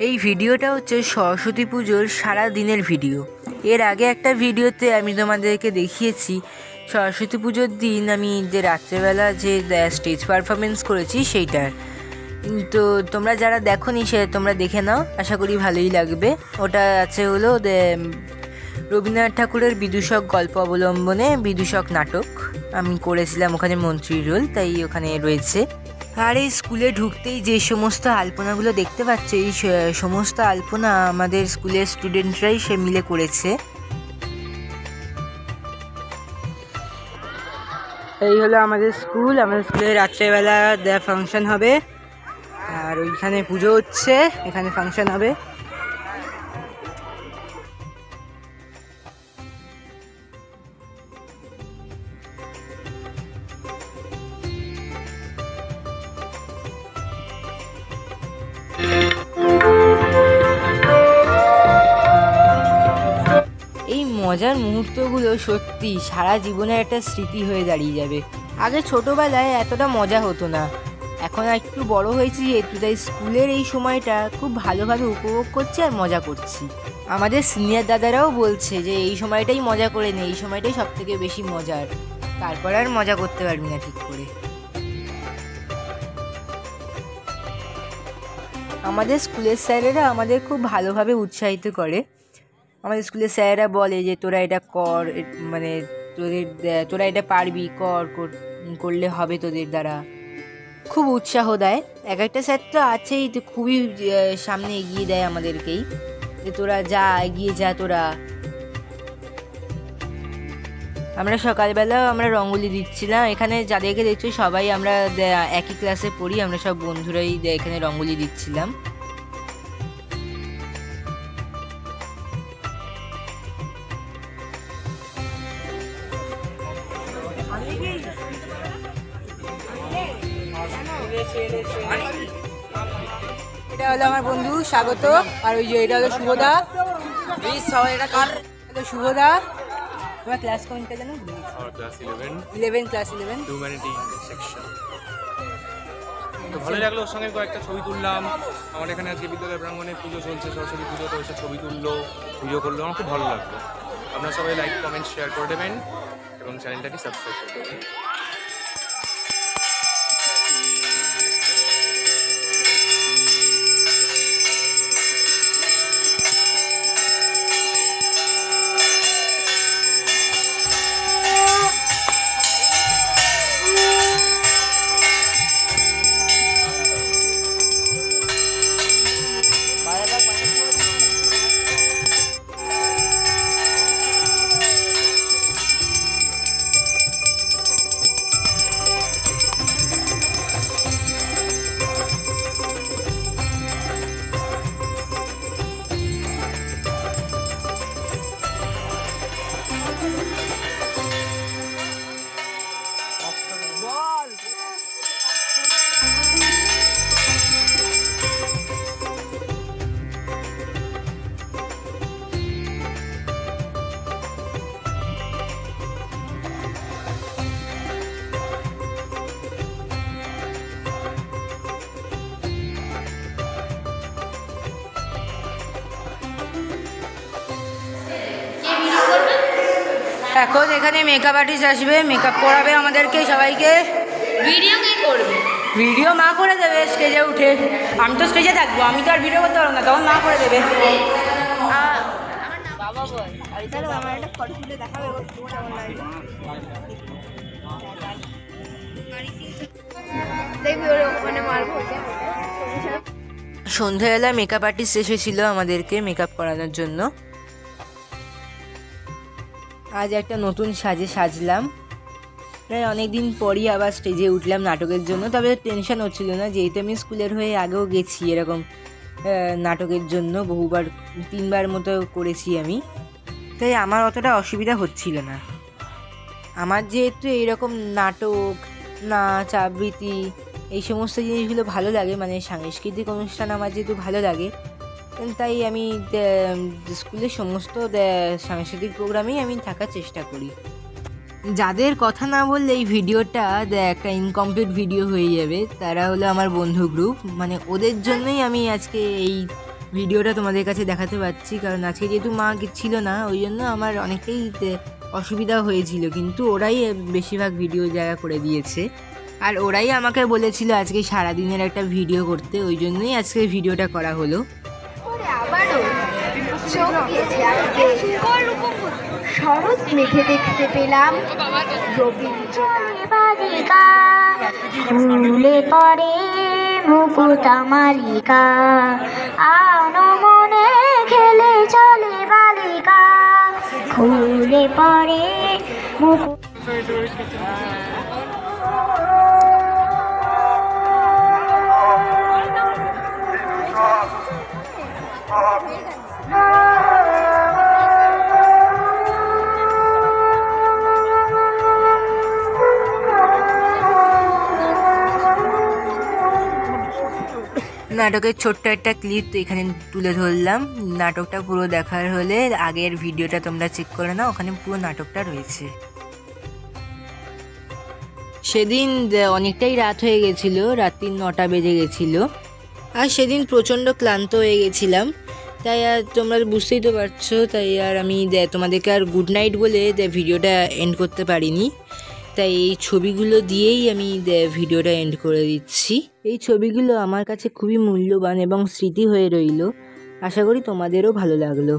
এই ভিডিওটা হচ্ছে সরস্বতী পুজোর সারা দিনের ভিডিও। এর আগে একটা ভিডিওতে আমি তোমাদেরকে দেখিয়েছি সরস্বতী পুজোর দিন আমি যে রাত্রেবেলা যে স্টেজ পারফরমেন্স করেছি সেইটার। তো তোমরা যারা দেখোনি সে তোমরা দেখে নাও, আশা করি ভালোই লাগবে। ওটা আছে হলো রবীন্দ্রনাথ ঠাকুরের বিদূষক গল্প অবলম্বনে বিদূষক নাটক। আমি করেছিলাম ওখানে মন্ত্রীর রোল, তাই ওখানে রয়েছে। আর এই স্কুলে ঢুকতেই যে সমস্ত আলপনাগুলো দেখতে পাচ্ছ, এই সমস্ত আলপনা আমাদের স্কুলের স্টুডেন্টরাই সে মিলে করেছে। এই হলো আমাদের স্কুল। আমাদের স্কুলে রাত্রেবেলা ফাংশন হবে, আর ওইখানে পুজো হচ্ছে, এখানে ফাংশন হবে। এই মজার মুহূর্তগুলো সত্যি সারা জীবনের একটা স্মৃতি হয়ে দাঁড়িয়ে যাবে। আগে ছোটোবেলায় এতটা মজা হতো না, এখন একটু বড় হয়েছি যেহেতু, তাই স্কুলের এই সময়টা খুব ভালোভাবে উপভোগ করছি আর মজা করছি। আমাদের সিনিয়র দাদারাও বলছে যে এই সময়টাই মজা করে নে, এই সময়টাই সব থেকে বেশি মজার, তারপর আর মজা করতে পারবি না ঠিক করে। আমাদের স্কুলের স্যারেরা আমাদের খুব ভালোভাবে উৎসাহিত করে। আমাদের স্কুলের স্যারেরা বলে যে তোরা এটা কর, মানে তোরা এটা পারবি, করলে হবে তোদের দ্বারা। খুব উৎসাহ দেয়। এক একটা স্যার তো আছেই, তো খুবই সামনে এগিয়ে দেয় আমাদেরকেই, যে তোরা যা, এগিয়ে যা তোরা। আমরা সকালবেলা আমরা রঙ্গোলি দিচ্ছিলাম। এখানে যাদেরকে দেখছি সবাই আমরা একই ক্লাসে পড়ি, আমরা সব বন্ধুরাই এখানে রঙ্গোলি দিচ্ছিলাম। এটা হলো আমার বন্ধু স্বাগত, আর ওই যে এটা হলো শুভদা। এটা কার? শুভদা। তোমার ক্লাস কোনটা জানো? Class 11 class 11 humanity section. তো ভালো লাগলো, ওর সঙ্গে কয়েকটা ছবি তুললাম। আমার এখানে আজকে বিদ্যালয় প্রাঙ্গণে পুজো চলছে, সরস্বতী পুজো, তো এসে ছবি তুললো, ভিডিও করলো, আমার খুব ভালো লাগলো। আপনারা সবাই লাইক, কমেন্ট, শেয়ার করে দেবেন এবং চ্যানেলটাকে সাবস্ক্রাইব করে দেবেন। এখন এখানে মেকআপ আর্টিস্ট আসবে, মেকআপ করাবে আমাদেরকে সবাইকে। ভিডিও কে করবে? ভিডিও মা করে দেবে স্টেজে উঠে। আমি তো স্টেজে থাকবো, আমি তো আর ভিডিও করতে পারবো না, তখন মা করে দেবে। বাবা বল, তাহলে আমার একটা ফটো তুলে দেখাবে, দেখবি ওর ওখানে মারবো। সন্ধ্যাবেলা মেকআপ আর্টিস্ট এসেছিলো আমাদেরকে মেকআপ করানোর জন্য। আজ একটা নতুন সাজে সাজলাম, প্রায় অনেক দিন পরই আবার স্টেজে উঠলাম নাটকের জন্য। তবে টেনশন হচ্ছিল না, যেহেতু আমি স্কুলের হয়ে আগেও গেছি এরকম নাটকের জন্য, বহুবার, 3বার মতো করেছি আমি, তাই আমার অতটা অসুবিধা হচ্ছিল না। আমার যেহেতু এইরকম নাটক, নাচ, আবৃত্তি, এই সমস্ত জিনিসগুলো ভালো লাগে, মানে সাংস্কৃতিক অনুষ্ঠান আমার যেহেতু ভালো লাগে, তাই আমি স্কুলের সমস্ত সাংস্কৃতিক প্রোগ্রামেই আমি থাকার চেষ্টা করি। যাদের কথা না বললে এই ভিডিওটা একটা ইনকমপ্লিট ভিডিও হয়ে যাবে, তারা হলো আমার বন্ধু গ্রুপ। মানে ওদের জন্যই আমি আজকে এই ভিডিওটা তোমাদের কাছে দেখাতে পারছি, কারণ আজকে যেহেতু মা ছিল না ওই জন্য আমার অনেকটাই অসুবিধা হয়েছিল, কিন্তু ওরাই বেশিরভাগ ভিডিও জায়গা করে দিয়েছে। আর ওরাই আমাকে বলেছিল আজকে সারাদিনের একটা ভিডিও করতে, ওই জন্যই আজকে ভিডিওটা করা হলো। আবারও চোখ গেছে আজকে শরৎ মেঘে দেখতে পেলাম বালিকা ফুলে পড়ে মুকুট মালিকা আনমনে খেলে চলে বালিকা ফুলে পড়ে মুকুট। নাটকের ছোট্ট একটা ক্লিপ তো এখানে তুলে ধরলাম। নাটকটা পুরো দেখার হলে আগের ভিডিওটা তোমরা চেক করে নাও, ওখানে পুরো নাটকটা রয়েছে। সেদিন অনেকটাই রাত হয়ে গেছিলো, রাত্রি 9টা বেজে গেছিলো, আর সেদিন প্রচণ্ড ক্লান্ত হয়ে গেছিলাম, তাই আর তোমরা বুঝতেই তো পারছো, তাই আর আমি তোমাদেরকে আর গুড নাইট বলে ভিডিওটা এন্ড করতে পারিনি। তাই এই ছবিগুলো দিয়েই আমি ভিডিওটা এন্ড করে দিচ্ছি। এই ছবিগুলো আমার কাছে খুবই মূল্যবান এবং স্মৃতি হয়ে রইল। আশা করি তোমাদেরও ভালো লাগলো।